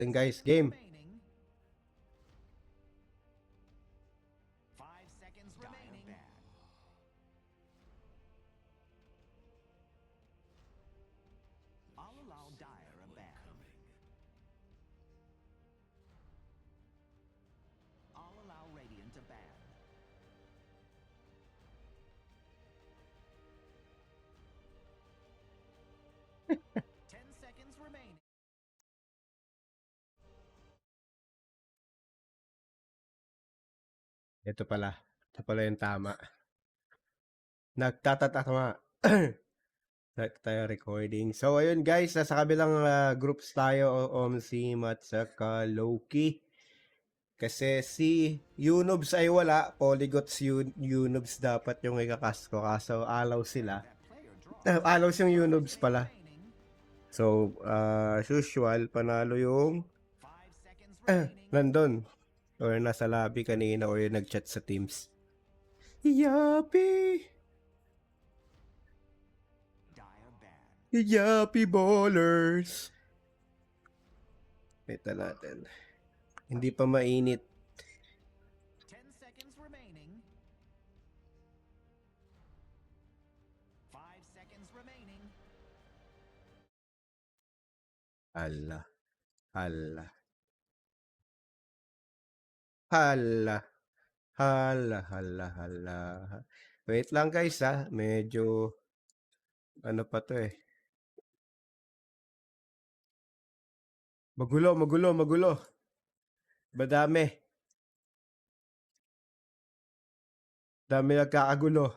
Then guys, game. Ito pala. Ito pala yung tama. Nagtatatama. tayo recording. So, ayun guys, nasa kabilang groups tayo, si Mat, saka Loki. Kasi si Unobs ay wala, Polygots Unobs dapat yung ikakas ko. Kaso alaw sila. Alaw yung Unobs pala. So, as usual, panalo yung nandun. Or nasa lobby kanina or yung nag-chat sa Teams. Yappy! Yappy ballers! Ito natin. Hindi pa mainit. Hala. Hala. Hala. Hala. Hala. Hala. Wait lang guys ha. Medyo ano pa to eh. Magulo, magulo, magulo. Madami. Dami nagkakagulo.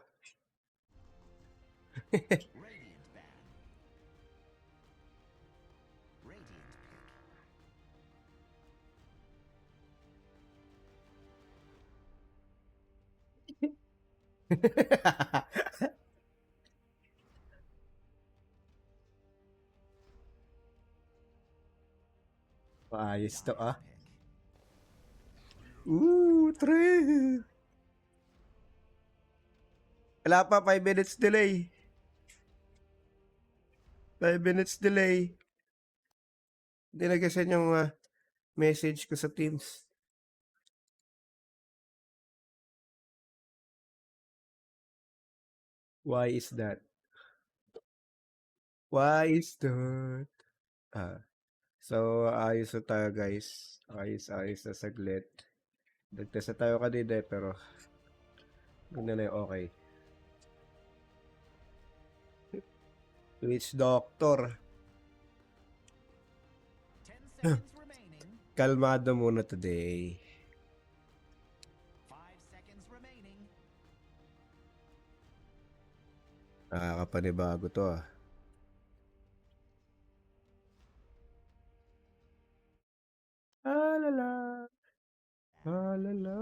Maayos to ah. Tre. Wala pa, 5 minutes delay. 5 minutes delay. Hindi nag-send yung message ko sa Teams. Why is that? Why is that? So, ayos na tayo guys. Ayos na saglit. Nagtest na tayo kanina pero hindi na yung okay. Witch Doctor. Kalmado muna today. Nakakapanibago to ah. Alala. Alala.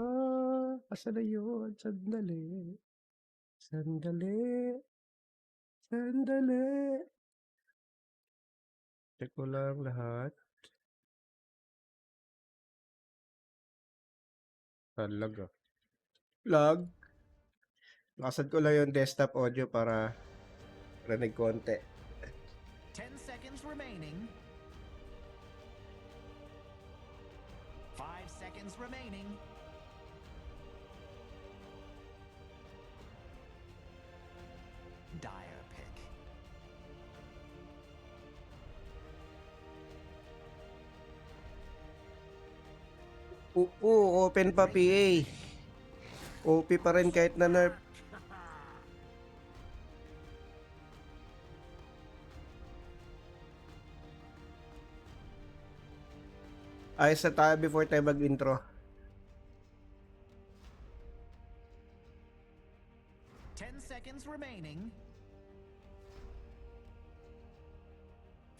Asa na yun? Sandali. Sandali. Sandali. Check ko lang lahat. Lag ah. Lag. Nakasan ko lang yung desktop audio para rinig konti. 10 seconds remaining. 5 seconds remaining. Dire pick. Open pa PA. OP pa rin kahit na nerf. Ayos na tayo before tayo mag-intro. 10 seconds remaining.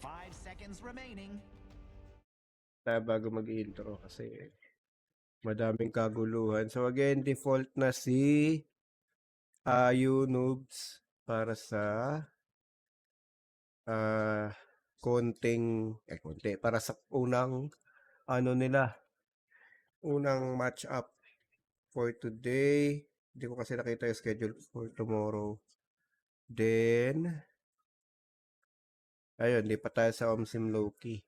5 seconds remaining. Tayo bago mag-intro kasi madaming kaguluhan. So again, default na si Noobs para sa konti para sa unang unang match up for today. Hindi ko kasi nakita yung schedule for tomorrow. Then ayun, di pa tayo sa Omsim Loki.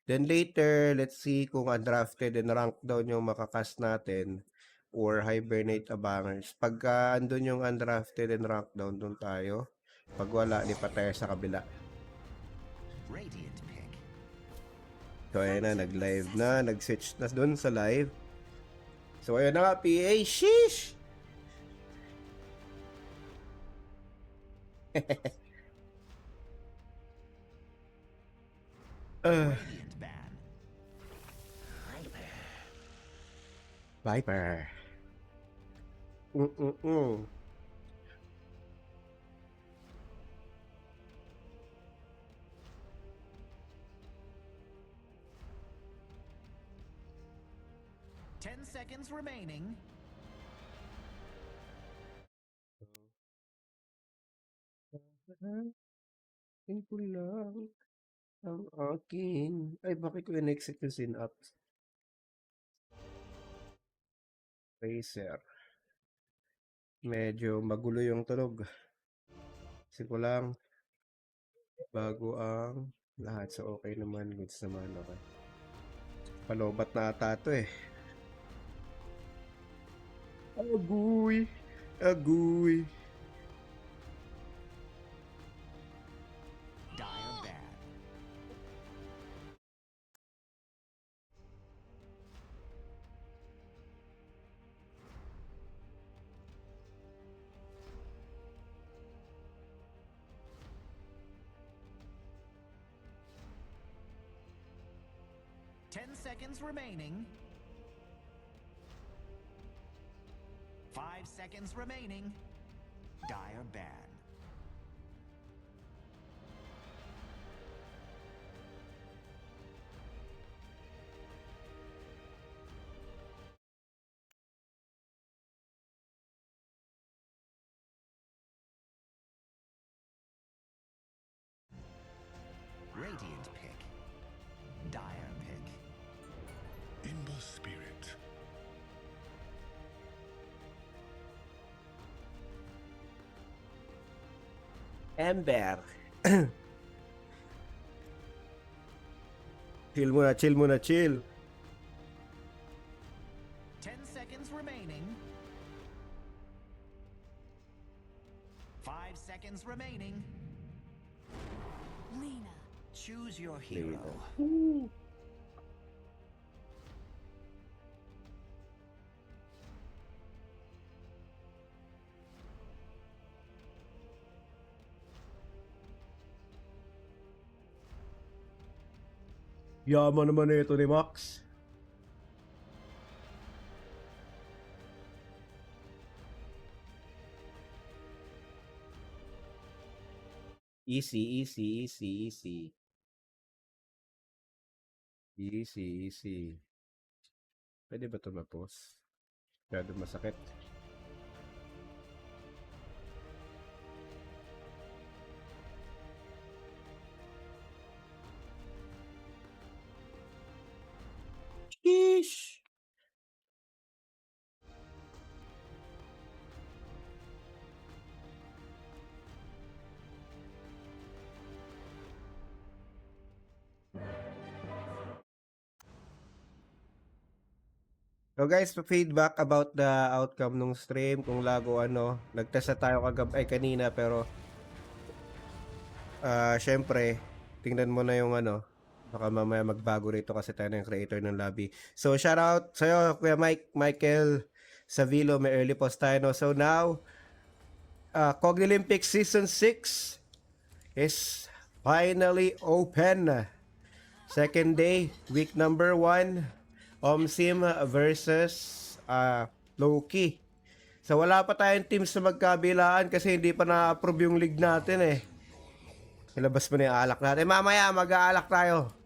Then later, let's see kung undrafted and rank down yung makakast natin or hibernate abangers. Pagka andun yung undrafted and rank down, dun tayo. Pag wala, lipat tayo sa kabila. Radiant pick. So ayan na, nag-live na, nag-switch na dun sa live. So ayan na nga, PA, sheesh! Radiant ban. Viper. Mm-mm-mm. Ten seconds remaining. Ito lang ang akin. Ay, bakit ko in-exit yung synapse? Racer. Medyo magulo yung tunog. Kasi ko lang bago ang lahat. So, okay naman. Goods naman. Okay. Palobat na ata ito eh. Agoy! Agoy! Dire ban. Ten seconds remaining. 5 seconds remaining. Dire ban. Radiant pick. Dire pick. In the spirit. Ember. Chill muna, chill muna, chill. 10 seconds remaining. 5 seconds remaining. Lena. Choose your hero. Yaman naman na ito ni Max. Easy, easy, easy, easy. Easy, easy. Pwede ba tumapos? Masyado masakit. Sheesh! So guys, feedback about the outcome ng stream, kung lago ano, nagtest na tayo kanina pero syempre, tingnan mo na yung ano, baka mamaya magbago rito kasi tayo na yung creator ng lobby. So shout out sa'yo, Kuya Michael Savilo, may early post tayo no. So now, Kogni Olympics Season 6 is finally open. Second day, week number 1. Omsim versus Loki. So wala pa tayong teams na magkabilaan kasi hindi pa na-approve yung league natin eh. Ilabas mo na yung alak natin. Mamaya mag-aalak tayo.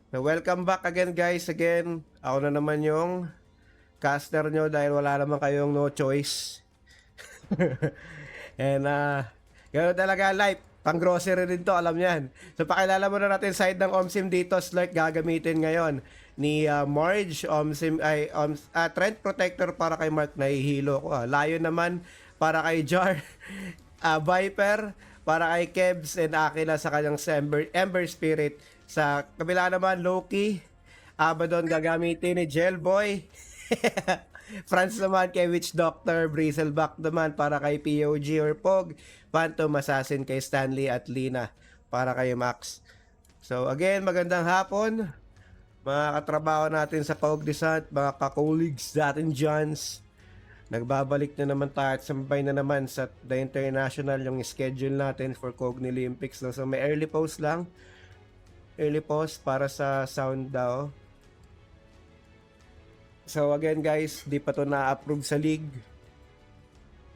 So welcome back again guys. Again, ako na naman yung caster nyo dahil wala naman kayong no choice. And gano'n talaga life. Pang grocery rin to, alam yan. So pakilala muna natin side ng Omsim dito. Slurk gagamitin ngayon ni Marge. Trend Protector para kay Mark, nahihilo ko. Lion naman para kay Jar. Viper para kay Kebs and Aquila sa kanyang Ember Spirit. Sa kabila naman, Loki, Abaddon gagamitin ni Gelboy. Franz naman kay Witch Doctor, Bristleback naman para kay POG or Pog, Phantom Assassin kay Stanley at Lina para kay Max. So again, magandang hapon mga katrabaho natin sa Cognizant, mga ka-colleagues natin Johns. Nagbabalik na naman tayo at sambay na naman sa The International yung schedule natin for Cogni Olympics. No? So may early post lang. Early post para sa sound daw. So again guys, di pa to na-approve sa league.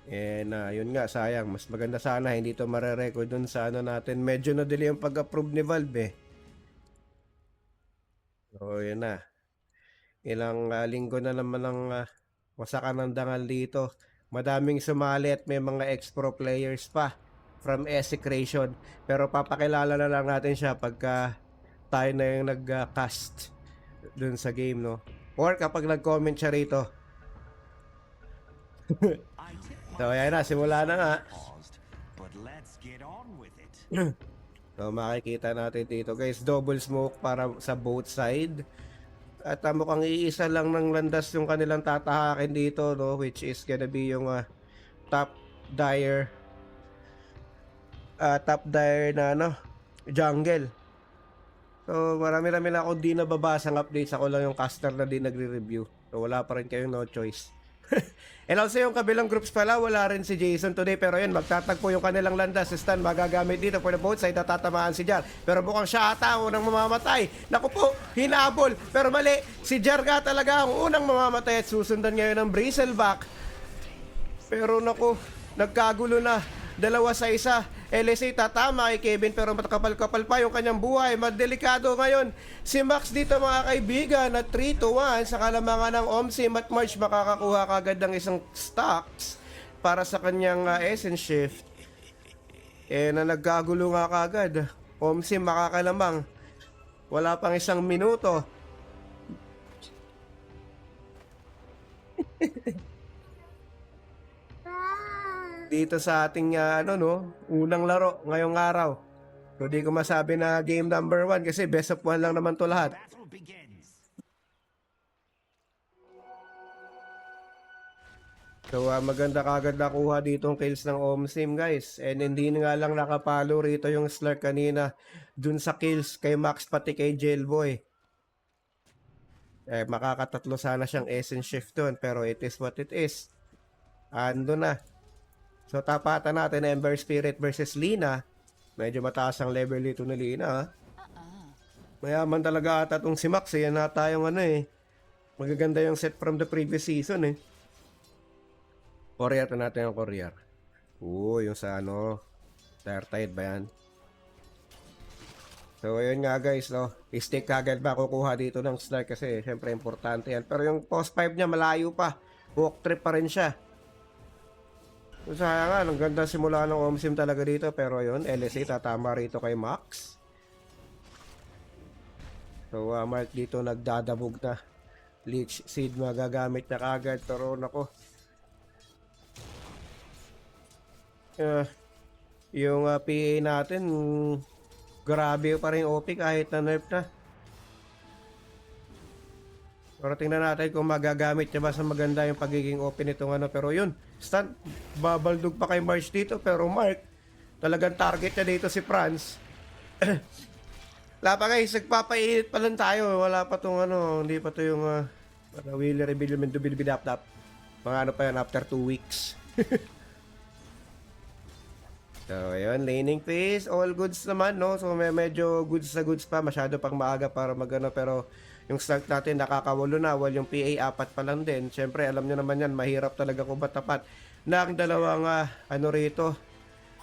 And yun nga, sayang. Mas maganda sana hindi to mare-record dun sa ano natin. Medyo na-delay yung pag-approve ni Valve eh. So yun na. Ilang linggo na naman ang wasakan ng dangal dito. Madaming sumali at may mga ex-pro players pa from SC Creation. Pero papakilala na lang natin siya pagka tayo na yung nag-cast dun sa game, no? Or kapag nag-comment siya rito. So ayan na, simula na nga. But let's get on with it. So makikita natin dito guys, double smoke para sa both side. At mukhang iisa lang ng landas yung kanilang tatahakin dito, no, which is gonna be yung top dire na ano, jungle. So marami-rami na akong di nababasang updates. Ako lang yung caster na di nagre-review. So wala pa rin kayong no choice. And also yung kabilang groups pala, wala rin si Jason today. Pero yun, magtatagpo yung kanilang landas. Si Stan magagamit dito for the both side. Natatamaan si Jar. Pero mukhang siya ata ang unang mamamatay. Naku po, hinabol. Pero mali, si Jar nga talaga ang unang mamamatay. At susundan ngayon ng Bristleback. Pero naku, nagkagulo na. 2 sa 1. LSA tatama kay Kevin pero matakapal-kapal pa yung kanyang buhay. Madelikado ngayon si Max dito mga kaibigan at 3-1 sa kalamangan ng Omsim at March makakakuha kagad ng isang stocks para sa kanyang essence shift. Na nagkagulo nga kagad. Omsim makakalamang. Wala pang 1 minuto. Dito sa ating unang laro ngayong araw. So di ko masabi na game number 1 kasi best of 1 lang naman to lahat. Battle begins. So maganda kagad nakuha dito ang kills ng Omsim guys. And hindi nga lang nakapalo rito yung Slark kanina dun sa kills kay Max pati kay Jailboy. Makakatatlo sana siyang essence shift dun pero it is what it is. Ando na. So tapatan natin Ember Spirit versus Lina. Medyo mataas ang level dito ni Lina. Mayaman talaga ata itong si Max. Yan na tayong magaganda yung set from the previous season eh. Courier na natin yung courier. Yung sa Tire Tide ba yan? So ayun nga guys, no. I-stick kagad ba kukuha dito ng Slark kasi syempre importante yan. Pero yung post 5 niya malayo pa. Walk trip pa rin siya. So, sayang nga, ang ganda simula ng Omsim talaga dito. Pero yun, LSA tatama rito kay Max. So, Mark dito nagdadabog na. Leech Seed magagamit na kagad. Pero nako. Yung PA natin, grabe pa rin OP kahit na nerf na. Pero tingnan natin kung magagamit niya ba sa maganda yung pagiging open nitong Pero yun, Stan, babaldog pa kay March dito. Pero Mark, talagang target niya dito si Franz. Wala pa guys, nagpapainit pa lang tayo. Wala pa tong hindi pa to yung Willy Rebellion to Bilbidap-dap. Mga pa yan after 2 weeks. So ayun, laning phase, all goods naman, no? So medyo goods na goods pa, masyado pang maaga para pero yung start natin nakakawalo na, while yung PA 4 pa lang din. Siyempre, alam nyo naman yan, mahirap talaga kung tapat na ang dalawang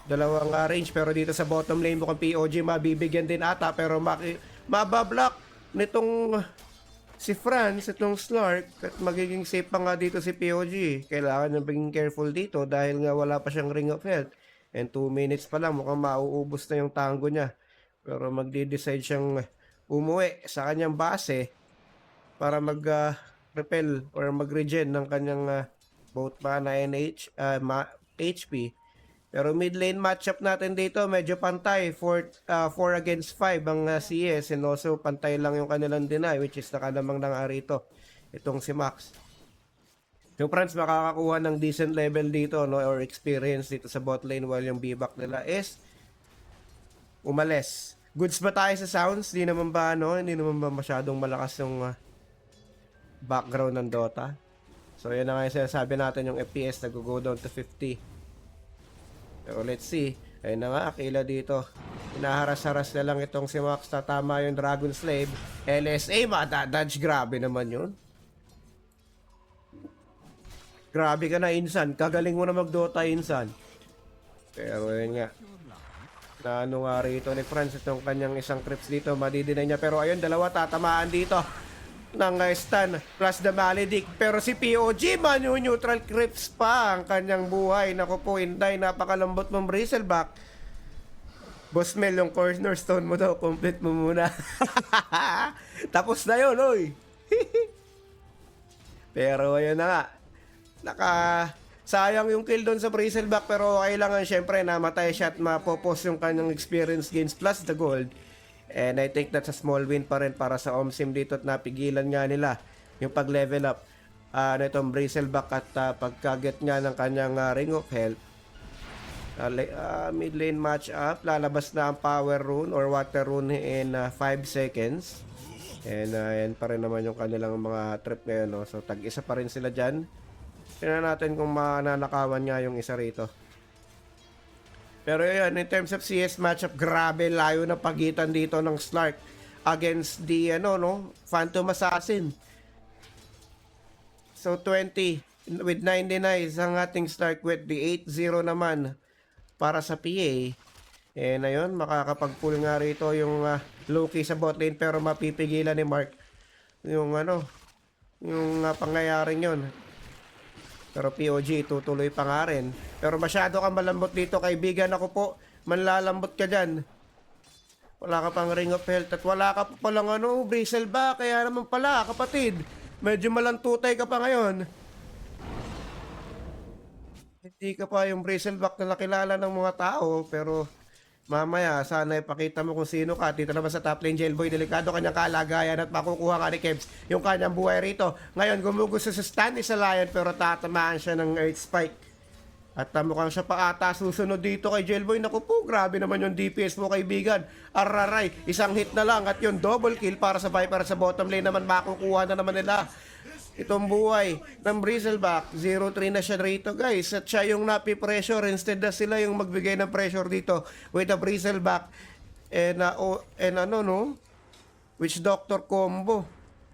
dalawang range. Pero dito sa bottom lane mo kung POG mabibigyan din ata, pero mabablock nitong si Franz, itong Slark, at magiging safe pa nga dito si POG. Kailangan nyo maging careful dito dahil nga wala pa siyang Ring of Health. And 2 minutes pa lang, mukhang mauubos na yung tango niya. Pero magde-decide siyang umuwi sa kanyang base para mag-repel or mag-regen ng kanyang both mana and HP. Pero mid lane matchup natin dito, medyo pantay. 4 against 5 ang CS and also pantay lang yung kanilang deny which is nakalamang ng rito. Itong si Max. Yung Franz makakakuha ng decent level dito no or experience dito sa bot lane while yung B-back nila is umalis. Goods ba tayo sa sounds? Hindi naman ba masyadong malakas yung background ng Dota? So yan na nga yung sinasabi natin, yung FPS nag-go down to 50. Pero let's see. Ayun na nga, Aquila dito. Hinaharas-haras na lang itong si Max. Tatama yung Dragon Slave. LSA, madadodge. Grabe naman yun. Grabe ka na, Insan. Kagaling mo na mag-Dota, Insan. Pero yun nga. Na ano nga rito ni Franz itong kanyang isang creeps dito. Madidinay niya. Pero ayun, dalawa tatamaan dito ng stun plus the maledict. Pero si POG neutral creeps pa ang kanyang buhay. Naku po, Inday, napakalambot mong bristleback. Boss Mel, yung cornerstone mo daw, complete mo muna. Tapos na yun, oy. Pero ayun na nga, sayang yung kill doon sa bristleback, pero kailangan syempre namatay siya at mapopos yung kanyang experience gains plus the gold. And I think that's a small win pa rin para sa OMSIM dito at napigilan nga nila yung pag-level up na itong bristleback at pagkaget nga ng kanyang Ring of Health. Mid lane match up, lalabas na ang power rune or water rune in 5 seconds. And yan pa rin naman yung kanilang mga trip ngayon. No? So tag-isa pa rin sila dyan. Tingnan natin kung mananakawan nga yung isa rito. Pero yun, in terms of CS matchup, grabe layo na pagitan dito ng Slark against the Phantom Assassin. So 20 with 99 ang ating Slark with the 8-0 naman para sa PA. And ayun, makakapag-pull nga rito yung Loki sa bot lane pero mapipigilan ni Mark yung pangyayaring yun. Pero POG, tutuloy pa nga rin. Pero masyado kang malambot dito, kaibigan. Ako po, manlalambot ka dyan. Wala ka pang Ring of Health at wala ka pa palang bristleback. Kaya naman pala, kapatid, medyo malantutay ka pa ngayon. Hindi ka pa yung bristleback na nakilala ng mga tao, pero mamaya, sana ipakita mo kung sino ka. Dito naman sa top lane, Jailboy, delikado kanyang kalagayan at makukuha nga ni Kebs yung kanyang buhay rito. Ngayon, gumugos sa stand ni sa Lion pero tatamaan siya ng Earth Spike. At mukhang siya pa ata susunod dito kay Jailboy. Naku po, grabe naman yung DPS mo, kaibigan. Araray, isang hit na lang at yung double kill para sa Viper sa bottom lane naman makukuha na naman nila itong buhay ng bristleback. 0-3 na siya rito, guys, at siya yung napi-pressure instead na sila yung magbigay ng pressure dito with the bristleback and Witch Doctor combo.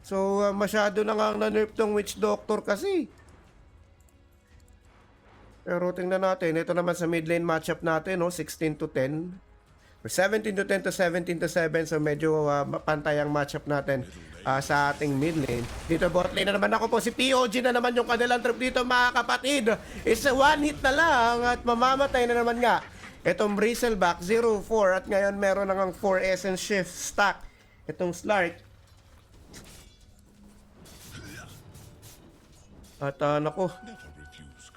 So masyado na nga na-nerf tong Witch Doctor kasi. Pero tingnan natin, ito naman sa mid lane matchup natin, 16-10 or 17-10 to 17-7, so medyo pantay ang matchup natin sa ating mid lane. Dito bot lane na naman ako po, si POG na naman yung kanilang trip dito, mga kapatid. It's a one hit na lang at mamamatay na naman nga itong bristleback. 0-4 at ngayon meron nang 4 essence shift stack itong Slark. At naku,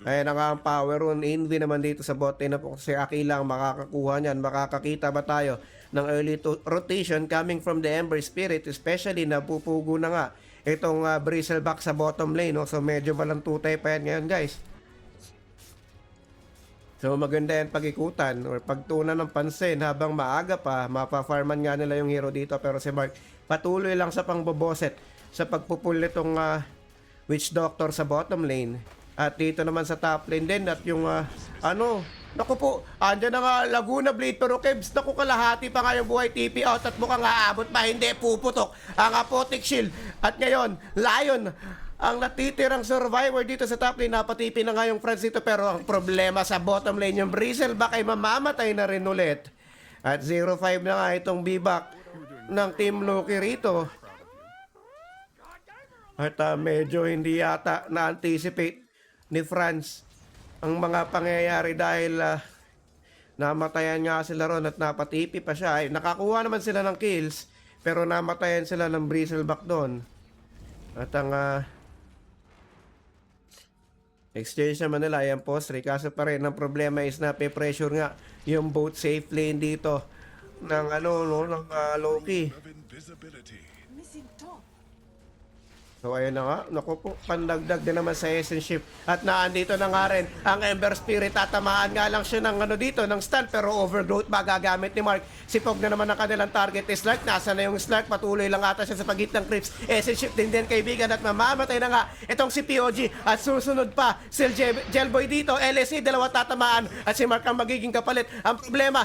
ayan na nga ang power rune. Envy naman dito sa bot lane na po si Aquila ang makakakuha niyan. Makakakita ba tayo ng early rotation coming from the Ember Spirit, especially na pupugo na nga itong bristleback sa bottom lane, no? So medyo malantutay pa yan ngayon, guys. So maganda yan pag-ikutan or pagtunan ng pansin habang maaga pa. Mapafarman nga nila yung hero dito, pero si Mark patuloy lang sa pangboboset sa pagpupul nitong Witch Doctor sa bottom lane. At dito naman sa top lane din at yung naku po, andyan na nga Laguna Blade pero Kebs, naku kalahati pa nga yung buhay, TP out at mukhang aabot pa, hindi puputok ang Apotic Shield. At ngayon, Lion ang natitirang survivor dito sa top lane. Napatipi na nga yung friends dito pero ang problema sa bottom lane, yung bristleback ay mamamatay na rin ulit. At 0-5 na nga itong B-back ng Team Loki rito. At medyo hindi yata na-anticipate ni Franz ang mga pangyayari dahil namatayan nga sila ron at napatipi pa siya. Ay, nakakuha naman sila ng kills pero namatayan sila ng bristleback doon. At ang Exchange naman nila, ayan po, Stray. Kaso pa rin, ang problema is na pe-pressure nga yung both safe lane dito ng ano, no, ng Loki. Of invisibility. Missing top. So ayun na nga, naku po, pandagdag din naman sa Essence Shift. At naandito na nga rin ang Ember Spirit. Tatamaan nga lang siya ng ano dito, ng stun, pero overgrowth ba gagamit ni Mark. Sipog na naman ang kanilang target is Slark. Nasa na yung Slark, patuloy lang ata siya sa pagitan ng creeps. Essence Shift din kaibigan, at mamamatay na nga itong si POG. At susunod pa si Gelboy dito, LSA, dalawa tatamaan. At si Mark ang magiging kapalit. Ang problema,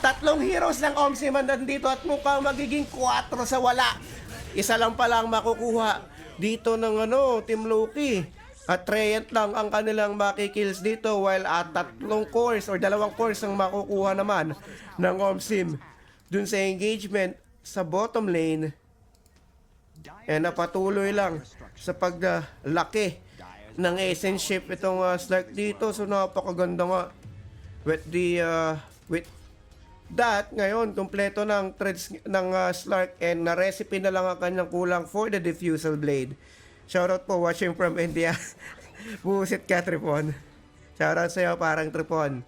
tatlong heroes ng Omsiman nandito at mukhang magiging 4 sa wala. Isa lang pala ang makukuha dito ng ano, Team Loki. At Treant lang ang kanilang makikills dito, while at tatlong cores or dalawang cores ang makukuha naman ng Omsim dun sa engagement sa bottom lane. And napatuloy lang sa paglaki ng Essence Shift itong Slark dito. So napakaganda nga with that, ngayon, kompleto ng threads ng Slark, and na-recipe na lang ang kanyang kulang for the Diffusal Blade. Shoutout po, watching from India. Busit ka, Tripon. Shoutout sa'yo, parang Tripon.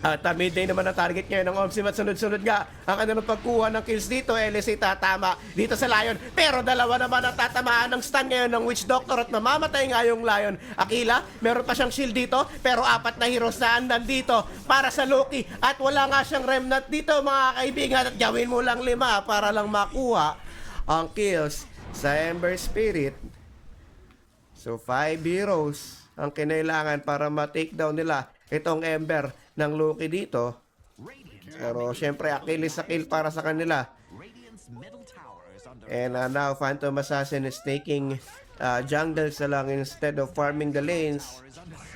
At midday naman ang target ngayon ng Omsim, at sunod-sunod nga ang kanilang pagkuha ng kills dito. LSA tatama dito sa Lion, pero dalawa naman ang tatamaan ng stun ngayon ng Witch Doctor at mamamatay nga yung Lion. Aquila, meron pa siyang shield dito, pero 4 na heroes na andan dito para sa Loki, at wala nga siyang remnant dito mga kaibigan, at gawin mo lang 5 para lang makuha ang kills sa Ember Spirit. So 5 heroes ang kinailangan para ma-takedown nila itong Ember ng Loki dito. Pero syempre Achilles sa kill para sa kanila. Radiant's middle tower is under And now Phantom Assassin is taking jungle sa lang instead of farming the lanes.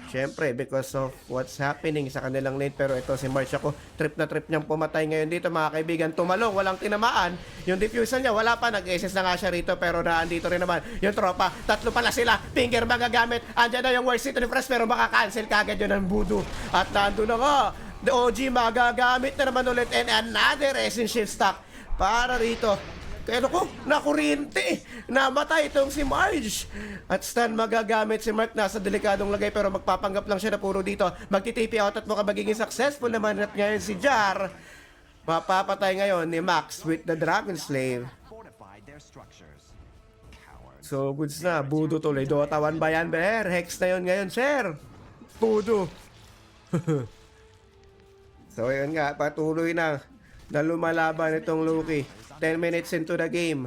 Syempre because of what's happening sa kanilang lane. Pero ito si March, ako trip na trip niyang pumatay ngayon dito mga kaibigan. Tumalong, walang tinamaan. Yung diffusal niya wala pa, nag-SS na nga siya rito, pero naandito rin naman yung tropa. 3 pala sila, finger magagamit. Andyan na yung War City Refresh, pero makakancel kagad yun ng Voodoo. At nandun na nga, the OG magagamit na naman ulit, and another Essence Shift stock para rito. Kaya ko, nakuryente. Namatay itong si Marge. At stun magagamit si Mark. Nasa delikadong lagay, pero magpapanggap lang siya na puro dito. Magti-TP out at mukhang magiging successful naman. At ngayon si Jar, mapapatay ngayon ni Max with the Dragon Slave. fortified their structures. Cowards. So, goods na. Voodoo tuloy. Dota 1 ba yan, Bear? Hex na yun ngayon, sir. Voodoo. So, yun nga. Patuloy na lumalaban itong Loki. 10 minutes into the game.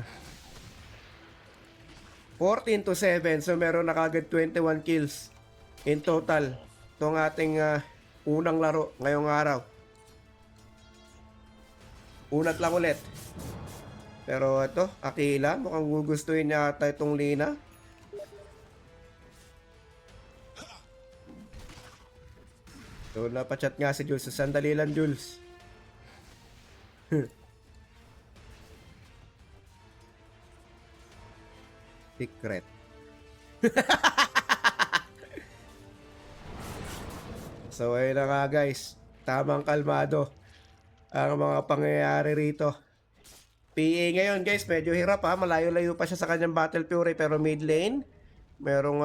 14-7. So, meron na kagad 21 kills in total. Itong ating unang laro ngayong araw. Unat lang ulit. Pero ito, Aquila, mukhang gugustuhin niya ata itong Lina. So, napachat nga si Jules. Sandali lang, Jules. Secret. So, ayun na nga guys. Tamang kalmado ang mga pangyayari rito. PA ngayon guys, medyo hirap ha. Malayo-layo pa siya sa kanyang Battle Fury, pero mid lane, merong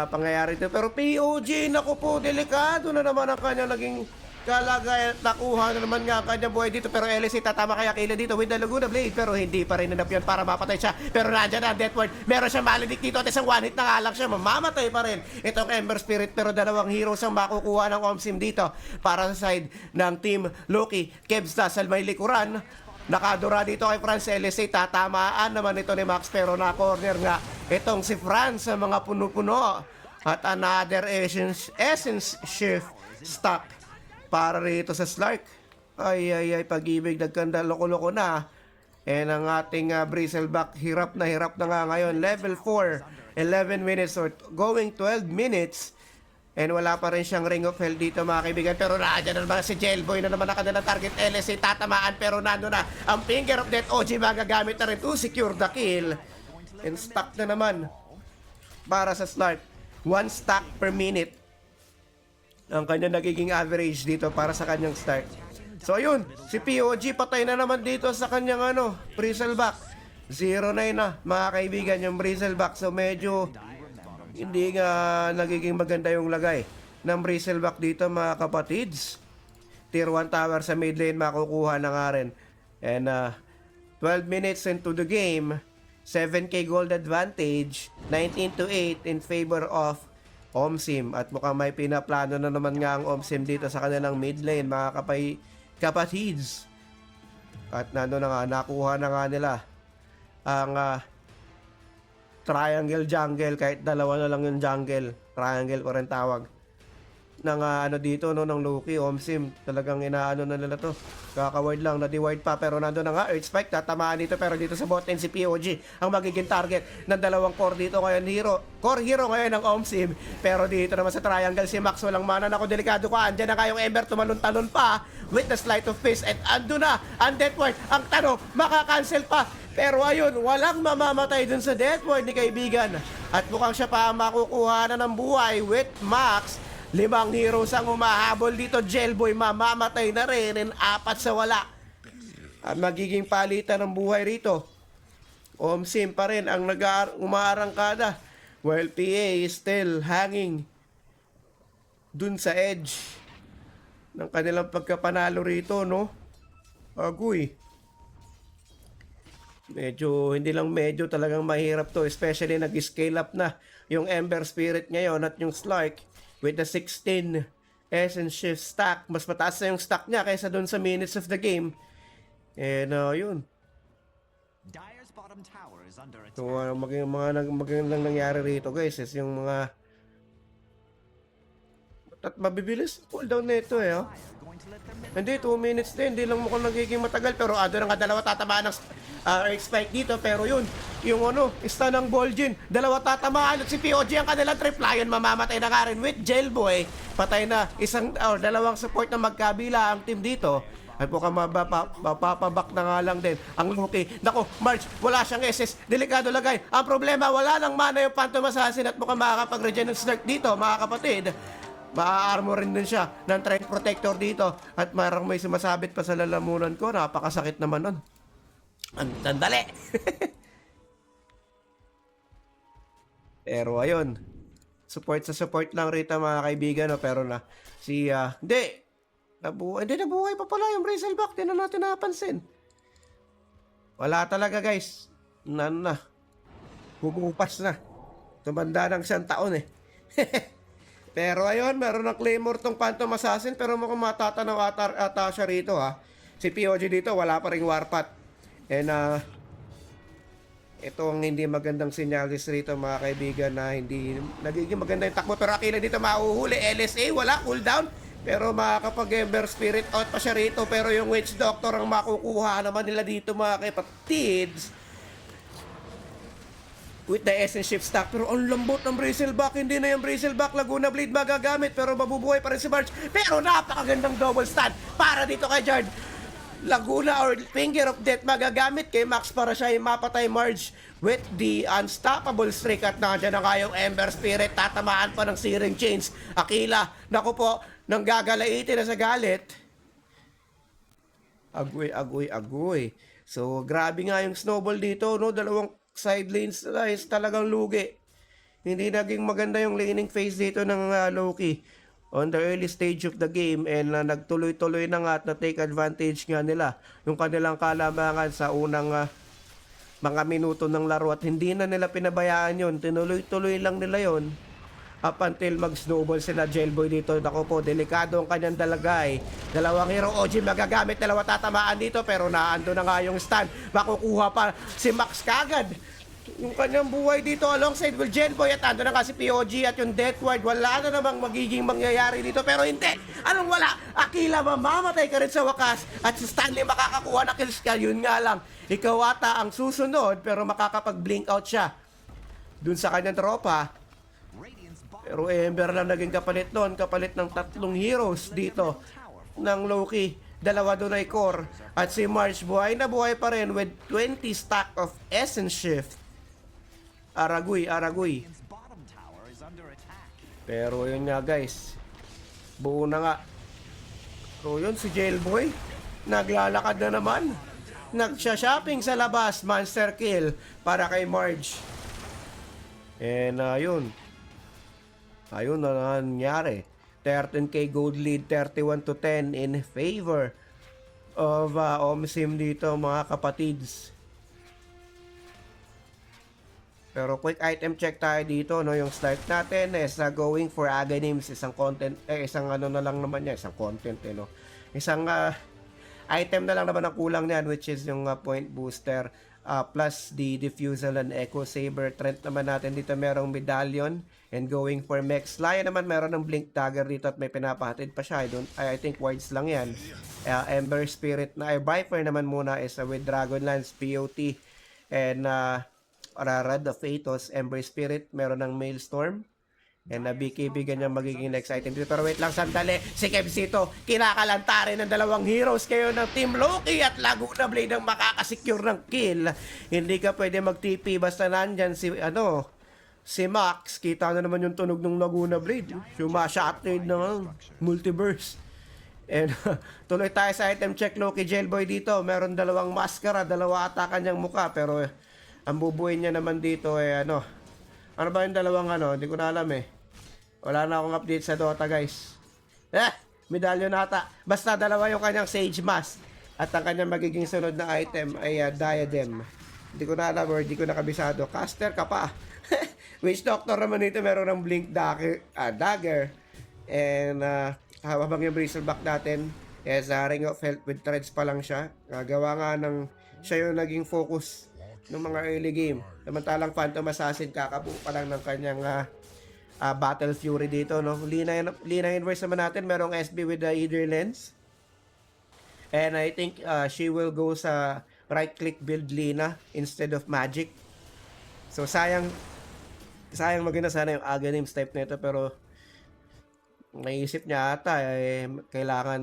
pangyayari dito. Pero POG, naku po, delikado na naman ang kanya naging kalagayan. Nakuha na naman nga kanya buhay dito, pero LSA tatama kay Aquila dito with the Laguna Blade, pero hindi pa rin nanap yun para mapatay siya. Pero nandyan na Death Ward, meron siyang malidik dito at isang one hit na nga lang siya, mamamatay pa rin itong Ember Spirit. Pero dalawang heroes ang makukuha ng Omsim dito para sa side ng Team Loki. Kevsta sa may likuran, nakadura dito kay France. LSA tatamaan naman ito ni Max, pero na-corner nga itong si France sa mga puno-puno. At another Essence Shift stock para rito sa Slark. Ay, pag-ibig, nagkanda, loko-loko na. And ang ating Bristleback, hirap na nga ngayon. Level 4, 11 minutes or going 12 minutes. And wala pa rin siyang Ring of Hell dito mga kaibigan. Pero naadyan na naman si Gelboy na naman ang kanilang target. LSA tatamaan, pero nando na ang Finger of Death. OG magagamit na rin to secure the kill. And stock na naman para sa Slark. 1 stack per minute ang kanyang nagiging average dito para sa kanyang start. So ayun, si POG patay na naman dito sa kanyang Bristleback. 0-9 na mga kaibigan yung Bristleback. So medyo hindi nga nagiging maganda yung lagay ng Bristleback dito mga kapatids. Tier 1 tower sa mid lane makukuha na nga rin. And 12 minutes into the game, 7k gold advantage, 19 to 8 in favor of OMSIM. At mukhang may pinaplano na naman nga ang OMSIM dito sa kanilang mid lane mga kapatids. At nano na nga, nakuha na nga nila ang triangle jungle, kahit dalawa na lang yung jungle, triangle pa rin tawag ng ano dito no, ng Loki. OMSIM talagang inaano na nila to, kaka-ward lang, na-de-ward pa, pero nando na nga Earth Spike, tatamaan dito, pero dito sa bot lane si POG ang magiging target ng dalawang core dito ngayon, core hero ngayon ng OMSIM. Pero dito naman sa triangle si Max, walang mana, nako delikado ka, andyan na kayong Ember, tumalon-talon pa with the sleight of face, at ando na ang death ward. Ang tanong, makakancel pa, pero ayun, walang mamamatay dun sa death ward ni kaibigan, at mukhang siya pa ang makukuha na ng buhay with Max. 5 heroes ang umahabol dito. Gelboy mamamatay na rin, and 4 sa wala. At magiging palitan ng buhay rito. OMSIM pa rin ang umaarangkada, while PA is still hanging dun sa edge ng kanilang pagkapanalo rito, no? Agoy. Medyo, hindi lang medyo, talagang mahirap to. Especially nag-scale up na yung Ember Spirit ngayon at yung Slark with the 16 Essence Shift stack. Mas mataas na yung stack niya kaysa dun sa minutes of the game. And yun. Dire's bottom tower is under attack. So magandang nangyari rito guys is yung mga at mabibilis cooldown na ito eh. Oh. Fire going to let their middle Hindi, 2 minutes din. Hindi lang mukhang nagiging matagal. Pero ado na nga dalawa tatamaan ng Earth Spike dito. Pero yun, yung stun ng Vol'jin. Dalawa tatamaan. At si POG ang kanilang tripline. Mamamatay na nga rin with Gelboy. Patay na. Dalawang support na magkabila ang team dito. At mukhang mapapabak na nga lang din ang Loki. Nako, March, wala siyang SS. Delikado lagay. Ang problema, wala nang mana yung Phantom Assassin at mukhang makakapag-regen ng Snark dito, mga kapatid. Ma-armor rin din siya ng Trend Protector dito. At marang may sumasabit pa sa lalamunan ko. Napakasakit naman nun. Ang sandali. Pero ayun. Support sa support lang rito mga kaibigan. No? Pero na si... hindi nabuhay pa pala yung Bristleback. Di na natin napansin. Wala talaga guys. Na. Humupas na. Tumanda ng 1 taon eh. Pero ayun, meron ng Claymore tong Phantom Assassin, pero mukhang matatanaw ata siya rito ha. Si POG dito, wala pa ring Warpath. And ito ang hindi magandang sinyalis rito mga kaibigan, na hindi nagiging maganda yung takbo. Pero Aquila dito mahuhuli, LSA, wala, cooldown. Pero makakapag-Ember Spirit out pa siya rito. Pero yung Witch Doctor ang makukuha naman nila dito mga kapatids. With the Essence Shift stack. Pero ang lambot ng Bristleback. Hindi na yung Bristleback Laguna Blade magagamit. Pero mabubuhay pa rin si March. Pero napakagandang double stun para dito kay Jard. Laguna or Finger of Death magagamit kay Max para siya yung mapatay Marge with the unstoppable streak. At nandiyan na nga yung Ember Spirit. Tatamaan pa ng Searing Chains. Aquila, naku po, nang gagalaitin na sa galit. Agoy. So, grabe nga yung snowball dito, no? Dalawang side lanes is talagang lugi. Hindi naging maganda yung laning phase dito ng Loki on the early stage of the game, and nagtuloy-tuloy na nga at na-take advantage nga nila yung kanilang kalamangan sa unang mga minuto ng laro, at hindi na nila pinabayaan yun. Tinuloy-tuloy lang nila yon up until mag-snowball sila. Gelboy dito, nako po, delikado ang kanyang dalagay. Dalawang hero OG magagamit, dalawa tatamaan dito, pero naando na nga yung stun. Makukuha pa si Max kagad yung kanyang buhay dito alongside with Gelboy, at ando na nga si POG at yung Death Ward. Wala na namang magiging mangyayari dito, pero hindi. Anong wala? Aquila, mamamatay ka rin sa wakas, at si Stanley makakakuha na kills ka. Yun nga lang, ikaw ata ang susunod, pero makakapag-blink out siya dun sa kanyang tropa. Pero Ember lang naging kapalit doon. Kapalit ng 3 heroes dito ng Loki. 2 doon ay core. At si March buhay na buhay pa rin with 20 stack of Essence Shift. Aragoy. Pero yun nga guys, buo na nga. So yun, si Gelboy naglalakad na naman. Nagsha-shopping sa labas. Monster kill para kay Marge. And yun, Ayun na nangyari. 13k gold lead, 31-10 in favor of OMSIM dito mga kapatids. Pero quick item check tayo dito, no? Yung start natin is going for Aghanims, isang content, isang ano na lang naman yan, isang content, no? Isang item na lang naman ang kulang niyan, which is yung point booster, plus the diffusal and echo saber. Trent naman natin dito merong medallion, and going for Mex. Lion naman meron ng blink dagger dito at may pinapahatid pa siya. I think wards lang yan. Ember Spirit na Viper naman muna is with Dragonlance, POT, and Rarad of Athos, Ember Spirit, meron ng Maelstrom. And BKB ganyan magiging next item dito. Pero wait lang sandali, si Kevzito, kinakalanta rin ng dalawang heroes kayo ng Team Loki at Laguna Blade ang makakasecure ng kill. Hindi ka pwede mag-TP basta nandyan si Max. Kita na naman yung tunog ng Laguna Blade. Sumashatid ng multiverse. And tuloy tayo sa item check. Loki Jailboy dito, meron dalawang maskara, dalawa ata kanyang muka, pero ang bubuin niya naman dito ano ba yung dalawang hindi ko na alam wala na akong update sa Dota guys. Medallion ata, basta dalawa yung kanyang Sage Mask at ang kanyang magiging sunod na item ay Diadem. Hindi ko na alam or hindi ko nakabisado. Caster ka pa. Witch Doctor naman dito meron ng Blink Dagger and habang yung Bristleback natin is Ring of Health with Threads pa lang siya. Gawa nga ng siya yung naging focus ng mga early game. Samantalang Phantom Assassin kakabuo pa lang ng kanyang Battle Fury dito, no? Lina Inverse naman natin merong SB with the Either Lens. And I think she will go sa right click build Lina instead of Magic. So sayang maganda sana yung Aghanims type nito, pero naisip niya ata kailangan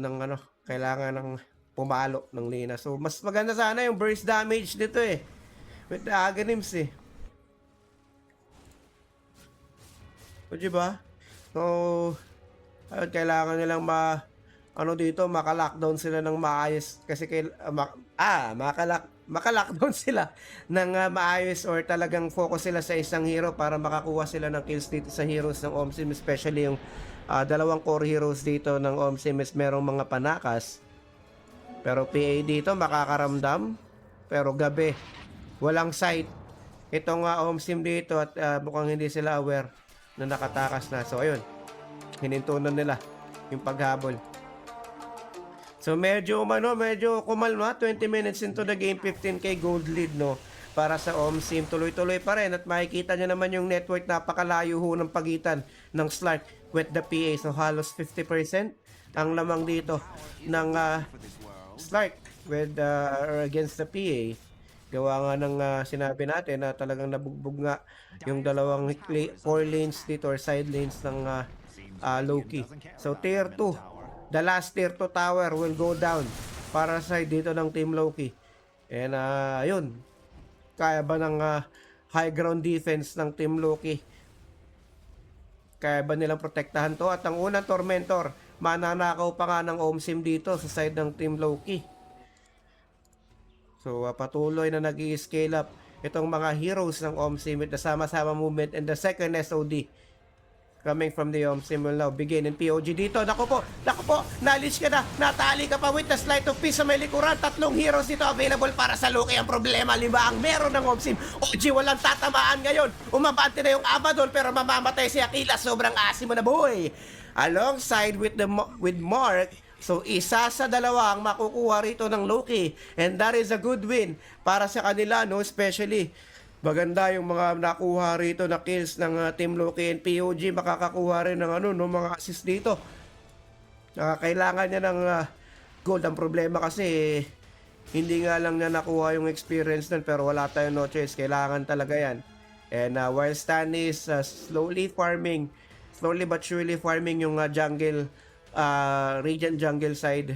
ng pumalo ng Lina. So mas maganda sana yung burst damage dito with the Aghanims O diba? So ayun, kailangan nilang maka-lockdown sila ng maayos kasi maka-lockdown sila ng maayos or talagang focus sila sa isang hero para makakuha sila ng kills dito sa heroes ng OMSIM, especially yung dalawang core heroes dito ng OMSIM is merong mga panakas. Pero PA dito makakaramdam, pero gabi walang sight itong OMSIM dito at mukhang hindi sila aware na nakatakas na. So ayun, hinintunan nila yung paghabol. So medyo kumalma, 20 minutes into the game, 15k gold lead, no, para sa OMSIM. Tuloy-tuloy pa rin at makikita nyo naman yung network, napakalayo ho ng pagitan ng Slark with the PA. So halos 50% ang lamang dito ng Slark with against the PA. Gawa nga ng sinabi natin na talagang nabugbog nga yung dalawang 4 lanes dito or side lanes ng Loki. So tier 2, the last tier 2 tower will go down para sa dito ng Team Loki. And yun, kaya ba ng high ground defense ng Team Loki? Kaya ba nilang protektahan to? At ang unang Tormentor, mananakaw pa nga ng OMSIM dito sa side ng Team Loki. So patuloy na nag-i-scale up itong mga heroes ng OMSIM with the sama-sama movement, and the second SOD coming from the OMSIM will now begin in POG dito. Naku po, nalis ka na, natali ka pa with the sleight of fist sa may likuran. 3 heroes dito available para sa Loki. Ang problema, 5 ang meron ng OMSIM. OG walang tatamaan ngayon. Umabante na yung Abaddon pero mamamatay si Aquila. Sobrang asim mo na boy. Alongside with Mark. So, isa sa dalawa ang makukuha rito ng Loki. And that is a good win para sa kanila, no? Especially, maganda yung mga nakuha rito na kills ng Team Loki, and POG makakakuha rin ng mga assist dito. Kailangan niya ng gold. Ang problema kasi, hindi nga lang niya nakuha yung experience nun, pero wala tayong no choice. Kailangan talaga yan. And while Stan is slowly but surely farming yung jungle, Radiant jungle side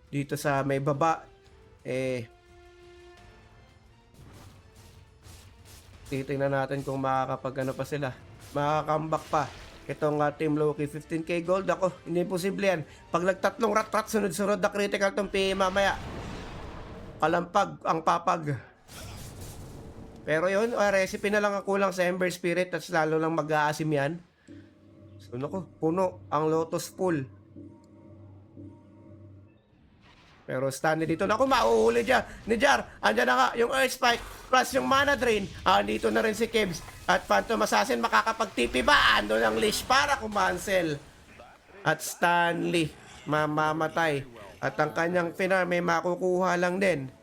dito sa may baba, titingnan natin kung makakapag pa sila, makakambak pa itong Team Loki. 15k gold, ako hindi posible yan pag nagtatlong rat sunod-sunod na critical tong PA mamaya. Kalampag ang papag, pero yun, recipe na lang ang kulang sa Ember Spirit at lalo lang mag-aasim yan. So, naku, puno ang Lotus Pool. Pero Stanley dito, naku, mauhuli dyan ni Jar. Andyan na nga yung Earth Spike plus yung Mana Drain. Dito na rin si Kebs. At Phantom Assassin makakapag-TP ba? Ando ng leash para kumansel. At Stanley mamamatay. At ang kanyang final may makukuha lang din.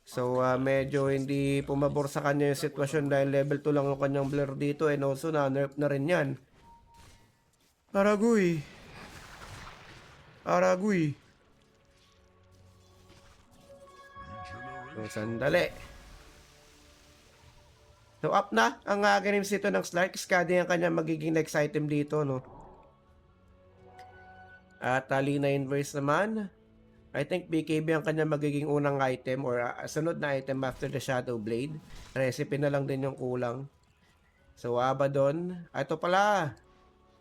So medyo hindi pumabor sa kanya yung sitwasyon dahil level 2 lang yung kanyang blur dito and also na-nerf na rin yan. Aragoy. So, sandali. So up na ang games dito ng Slark. Skadi ang kanya magiging next item dito, no? At Lina Inverse naman. I think BKB ang kanya magiging unang item or sunod na item after the Shadow Blade. Recipe na lang din yung kulang. So Abaddon. Ito pala.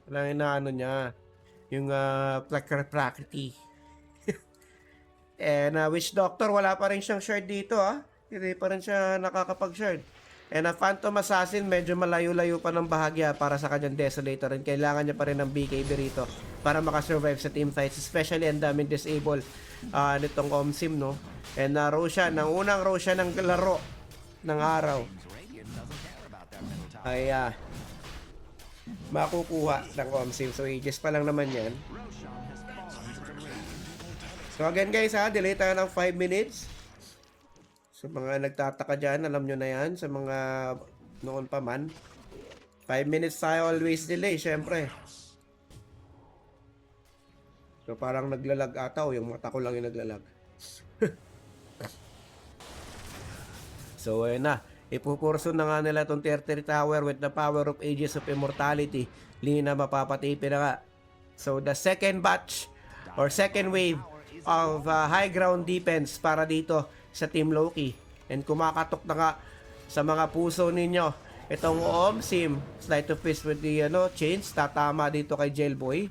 Walang inaano niya. Yung Prakriti. And Witch Doctor, wala pa rin siyang shard dito, Hindi pa rin siya nakakapag-shard. And Phantom Assassin, medyo malayo-layo pa ng bahagya para sa kanyang Desolator. And kailangan niya pa rin ng BKB rito para makasurvive sa team fights. Especially ang daming disable nitong Omsim, no? And Roshan, ang unang Roshan ng laro ng araw ay makukuha ng Omsim. So ages pa lang naman yan. So again guys, delay tayo ng 5 minutes. Sa mga nagtataka dyan, alam nyo na yan. Sa mga noon pa man. 5 minutes tayo always delay, syempre. So parang naglalag ata o yung mata ko lang yung naglalag. So ayun na. Ipupurso na nga nila itong Tertiary Tower with the power of Ages of Immortality. Lina mapapatipi na nga. So the second batch or second wave of high ground defense para dito sa Team Loki. And kumakatok na nga sa mga puso ninyo itong Omsim. Sleight of fist with the chains. Tatama dito kay Jailboy.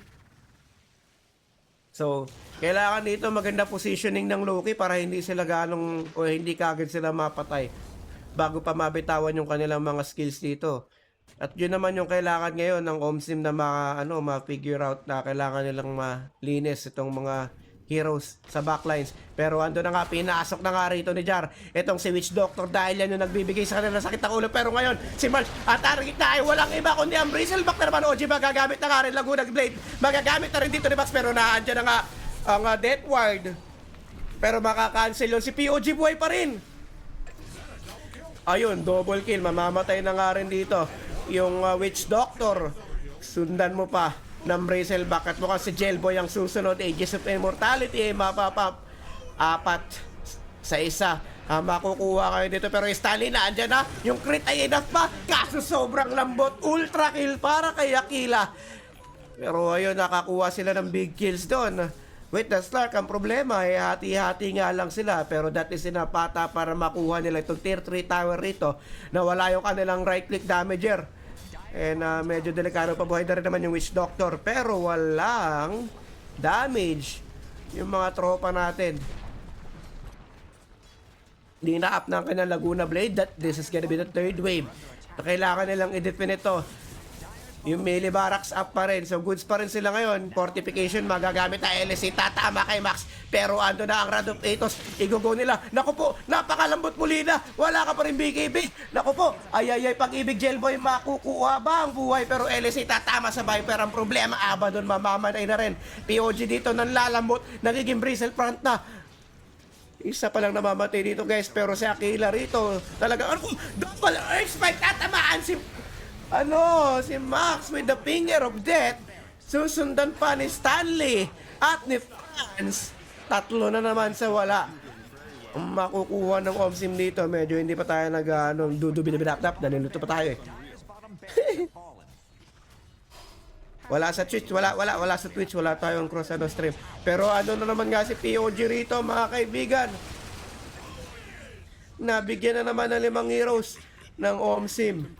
So, kailangan dito maganda positioning ng Loki para hindi sila ganong o hindi kagad sila mapatay bago pa mabitawan yung kanilang mga skills dito. At yun naman yung kailangan ngayon ng Omsim na ma-figure out na kailangan nilang malinis itong mga heroes sa backlines. Pero ando na nga, pinasok na nga rito ni Jar itong si Witch Doctor dahil yan yung nagbibigay sa kanila sakit ng ulo. Pero ngayon, si March at target na ay walang iba kundi ang Bristleback na naman. OG magagamit na nga rin Laguna Blade. Magagamit na rin dito ni Max pero naandyan na nga ang Death Ward. Pero makakancel yun. Si POG buhay pa rin. Ayun, double kill. Mamamatay na nga rin dito yung Witch Doctor. Sundan mo pa ng Bristleback at mukhang si Jailboy ang susunod. Ages of Immortality apat sa isa makukuha kayo dito pero Stanley na andyan na yung crit ay enough pa kaso sobrang lambot. Ultra kill para kay Aquila pero ayun nakakuha sila ng big kills doon with the Slark. Ang problema ay hati-hati nga lang sila pero that is sinapata para makuha nila itong tier 3 tower rito na wala yung kanilang right click damager. And medyo delikado pa buhay na rin naman yung Witch Doctor. Pero walang damage yung mga tropa natin. Hindi na-up ng kanyang Laguna Blade. This is gonna be the third wave. Na kailangan nilang i-defend ito. Yung melee barracks up pa rin. So goods pa rin sila ngayon. Fortification magagamit na LSC. Tatama kay Max. Pero ando na ang Rod of Athos. Igugo nila. Naku po, napakalambot muli na. Wala ka pa rin BKB. Naku po, ay pag-ibig Jailboy makukuha ba ang buhay? Pero LSC tatama sa Viper. Ang problema, Abaddon mamamatay na rin. POG dito nanlalambot. Nagiging bristle front na. Isa pa lang namamatay dito guys. Pero si Aquila rito talaga, double Earth Spike. Tatamaan si Max with the finger of death. Susundan pa ni Stanley at ni Franz. Tatlo na naman sa wala. Ang makukuha ng Omsim dito, medyo hindi pa tayo dudubi-dubi-dap-dap. Naniluto pa tayo Wala sa Twitch, wala sa Twitch, wala tayong cross stream. Pero na naman nga si POG rito, mga kaibigan. Nabigyan na naman ng 5 heroes ng Omsim.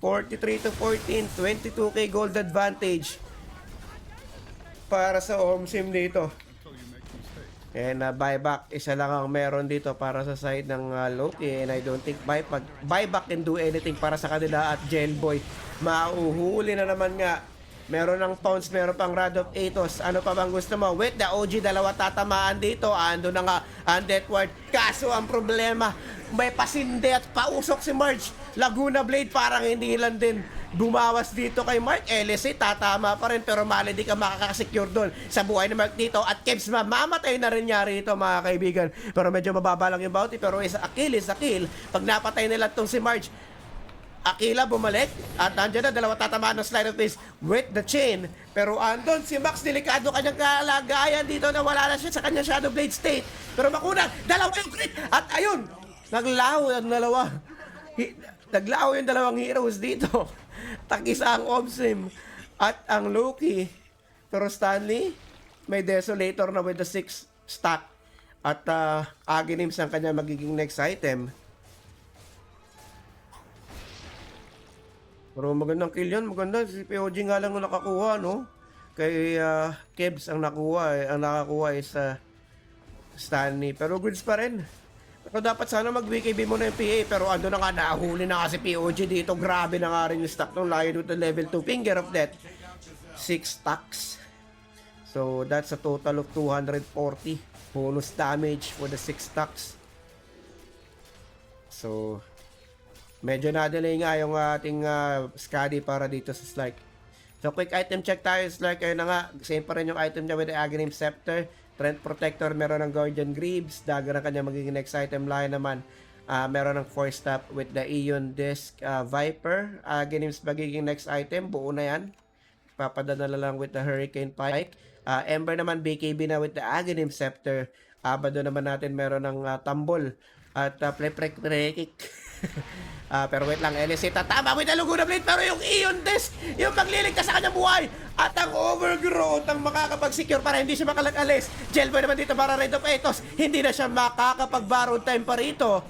43 to 14, 22k gold advantage para sa Omsim dito. And buyback, isa lang ang meron dito para sa side ng Loki. And I don't think buyback can do anything para sa kanila at Jailboy. Mauhuli na naman nga Meron ng Taunts, meron pang Rod of Athos. Ano pa bang gusto mo? With the OG, dalawa tatamaan dito. Ando na nga ang Death Ward. Kaso ang problema, may pasinde at pausok si March. Laguna Blade parang hindi lang din bumawas dito kay Mark. LSA tatama pa rin, pero mali di ka makakasecure doon sa buhay ni Mark dito. At Kebs, mamamatay na rin niya rito mga kaibigan. Pero medyo mababa lang yung bounty, pero is a kill. Pag napatay nila tong si March, Aquila bumalik at nandiyan na dalawa tatamaan ng slide of face with the chain, pero andon si Max, delikado kanyang kalagayan dito na wala na siya sa kanyang Shadow Blade state, pero makunang dalawa yung crit at ayun naglaho yung dalawang heroes dito. Takisa ang Omsim at ang Loki, pero Stanley may Desolator na with the 6 stack at Aghanim's ang kanya magiging next item. Pero magandang kill yan, maganda. Si POG nga lang nakakuha, no? Kay Kebs ang nakakuha is Stanley. Pero goods pa rin. Pero dapat sana mag-BKB mo na yung PA. Pero ando na nga, nahuli na kasi POG dito. Grabe na nga rin yung stack ng Lion with the level 2. Finger of Death. 6 stacks. So, that's a total of 240 bonus damage for the 6 stacks. So, medyo na-delay nga yung ating Skadi para dito sa Slark. So, quick item check tayo, Slark. Ayun na nga, same pa rin yung item niya with the Aghanim Scepter. Trent Protector, meron ng Guardian Greaves. Dagger ang kanya magiging next item. Lion naman, meron ng 4-stop with the Aeon Disc. Viper, Aghanim's magiging next item. Buo na yan. Papadala lang with the Hurricane Pike. Ember naman, BKB na with the Aghanim Scepter. Abado naman natin, meron ng Tambol. At Play-Prek-Kick. Pero wait lang, LSA tatama with the Laguna Blade, pero yung Aeon Disc, yung magliligtas sa kanyang buhay, at ang Overgrowth ang makakapag-secure para hindi siya makalagalis. Gelboy naman dito para Red of Athos, hindi na siya makakapag-borrowed time pa rito.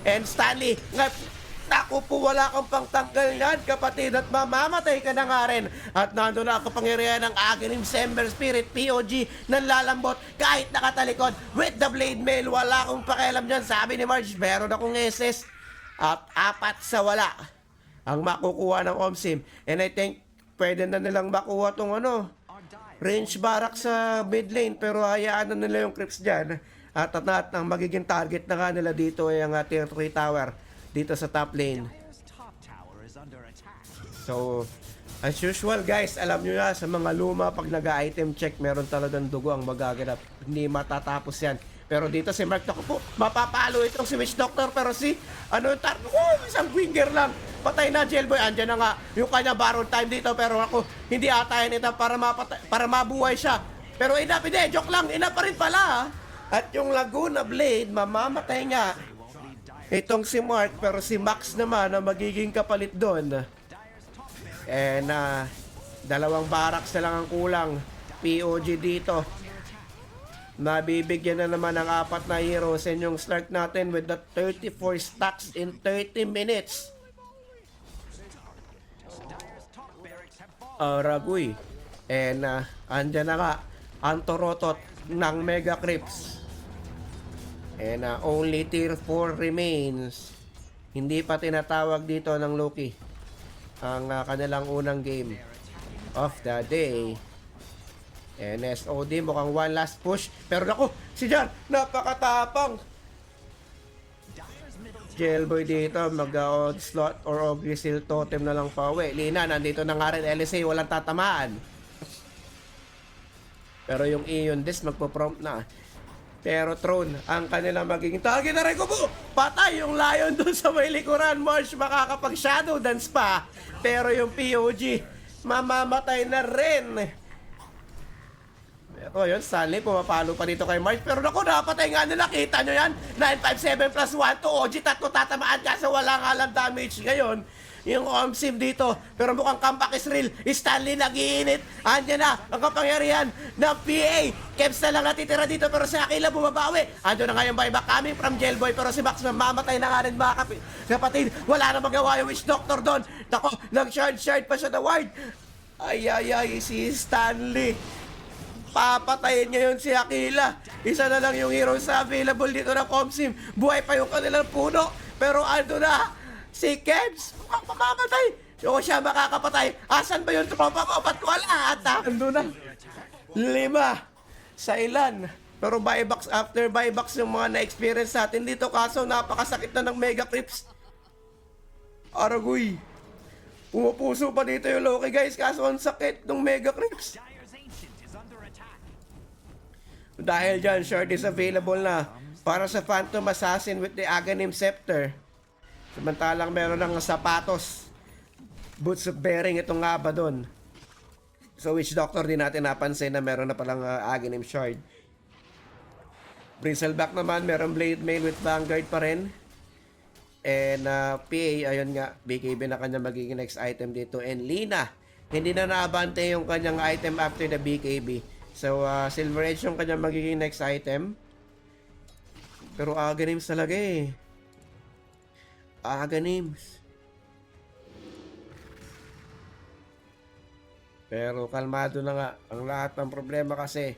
And Stanley, naku po, wala kang pangtanggal yan, kapatid, at mamamatay ka na nga rin. At nando na ang kapangyarihan ng Aghanim Ember Spirit, POG, nanlalambot kahit nakatalikod with the Blade Mail. Wala akong pakialam dyan, sabi ni Marge, meron akong SS. At 4-0 ang makukuha ng Omsim. And I think pwede na nilang makuha tong range barrack sa mid lane, pero hayaan na nila yung creeps dyan. At ang magiging target na nga nila dito ay ang tier 3 tower dito sa top lane. Dire's top tower is under attack. So, as usual guys, alam nyo na sa mga luma, pag nag-item check, meron talagang dugo ang magaganap. Hindi matatapos yan. Pero dito si Mark, naku po, mapapalo itong si Witch Doctor, pero si, isang winger lang. Patay na Gelboy, andyan na nga yung kanya borrowed time dito, pero ako, hindi atayin ito para mabuhay siya. Pero enough, hindi, joke lang, enough pa rin pala, ha? At yung Laguna Blade, mamamatay nga itong si Mark, pero si Max naman na magiging kapalit doon. And, dalawang barracks na lang ang kulang. POG dito. Nabibigyan na naman ng 4 na heroes and yung Slark natin with the 34 stacks in 30 minutes. Raguy. And andyan na nga ang Torotot ng Mega Crips. And only tier 4 remains. Hindi pa tinatawag dito ng Loki ang kanilang unang game of the day. NSOD, mukhang one last push. Pero naku, si Jan, napakatapang. Gelboy dito, mag-onslaught or Ogrisil Totem na lang pa uwi. Lina, nandito na nga rin LSA, walang tatamaan. Pero yung Aeon Disc, magpo-prompt na. Pero Throne, ang kanilang magiging target na rin ko po. Patay yung Lion doon sa may likuran. March, makakapag-shadow dance pa. Pero yung POG, mamamatay na rin. Ito yun, Stanley, pumapalo pa dito kay March. Pero naku, napatay nga nila. Kita nyo yan? 957 plus 1 to OG. Tatlo tatamaan kasi wala nga lang damage ngayon. Yung Omsim dito. Pero mukhang comeback is real. Stanley nag-iinit. Andyan na ang kapangyarihan ng PA. Kebs na lang natitira dito. Pero si Aquila bumabawi. Andyan na nga yung buyback coming from Gelboy. Pero si Max mamatay na nga rin mga kapatid. Wala na magawa yung Witch Doctor doon. Nako, nag-shard pa siya na ward. Ay, si Stanley. Papatayin ngayon si Aquila. Isa na lang yung heroes na available dito ng Omsim. Buhay pa yung kanilang puno. Pero ando na si Kebs. Mukhang mamamatay. So siya makakapatay. Asan ba yung tropa ko? Ba't ko wala? At ando na. 5 sa ilan. Pero buybacks after buybacks yung mga na-experience natin dito. Kaso napakasakit na ng Mega Crips. Aragoy. Pumupuso pa dito yung Loki guys. Kaso ang sakit ng Mega Crips. Dire's Ancient is under attack. Dahil dyan, shard is available na para sa Phantom Assassin with the Aghanim Scepter. Samantalang meron ng sapatos. Boots of Bearing, itong nga ba dun? So, Witch Doctor din natin napansin na meron na palang Aghanim Shard. Bristleback naman, meron Blade Mail with Vanguard pa rin. And PA, ayun nga, BKB na kanya magiging next item dito. And Lina, hindi na naabante yung kanyang item after the BKB. So, Silver Edge yung kanyang magiging next item. Pero Aghanims talaga eh. Aghanims. Pero kalmado na nga. Ang lahat ng problema kasi,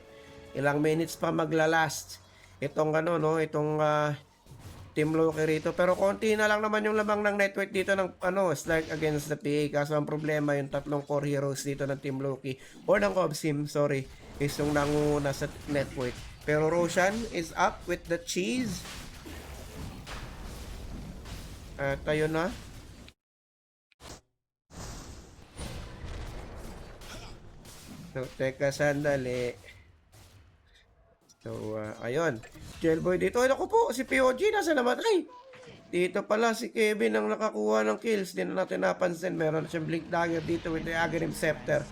ilang minutes pa maglalast. Itong itong Team Loki rito. Pero konti na lang naman yung lamang ng network dito ng Slark against the PA. Kaso ang problema yung tatlong core heroes dito ng Team Loki. Or ng Obsim, sorry. Is yung nanguna sa network. Pero Roshan is up with the cheese. At ayun na. So, teka sandali. So, ayun. Jailboy dito. Ay, naku po, si POG nasa namatay. Dito pala si Kevin ang nakakuha ng kills. Hindi na natin napansin. Meron siyang Blink Dagger dito with the Aghanim Scepter.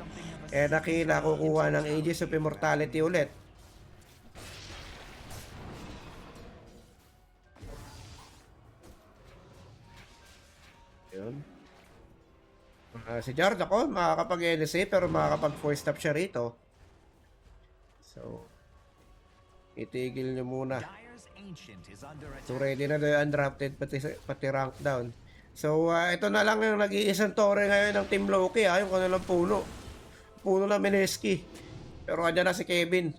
Nakila kukuha ng Aegis of Immortality ulit. Ayun. Si Jard ako, makakapag-NSA pero makakapag-4 stop siya rito. So, itigil nyo muna. Dire's Ancient is under attack. So, ready na yung undrafted pati rank down. So, ito na lang yung nag-iisang tore ngayon ng Team Loki, yung kanilang puno. Puno na Mineski. Pero andyan na si Kevin.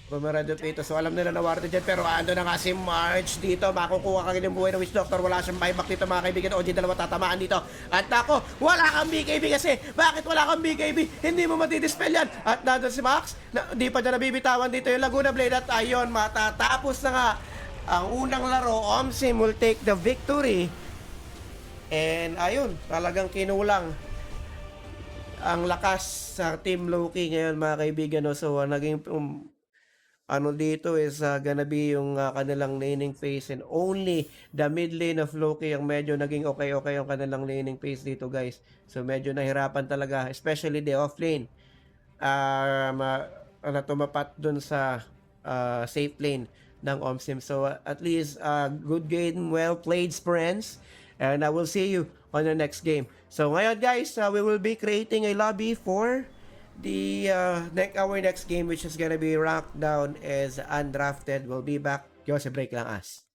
Bumarado dito. So alam nila na warded dyan. Pero ando na nga si March dito. Makukuha ka ng buhay ng Witch Doctor. Wala siyang buyback dito mga kaibigan. OG dalawa tatamaan dito. At ako, wala kang BKB kasi. Bakit wala kang BKB? Hindi mo matidispel yan. At nandun si Max. Di pa dyan nabibitawan dito yung Laguna Blade. At ayun, matatapos na nga ang unang laro. Omsim will take the victory. And ayun, talagang kinulang ang lakas sa Team Loki ngayon mga kaibigan. No? So naging dito is gonna be yung kanilang laning phase, and only the mid lane of Loki ang medyo naging okay yung kanilang laning phase dito guys. So medyo nahirapan talaga, especially the off lane tumapat dun sa safe lane ng Omsim. So at least good game, well played friends, and I will see you on the next game. So ngayon guys, we will be creating a lobby for the our next game, which is gonna be ranked down as undrafted. We'll be back. Yo, break lang as.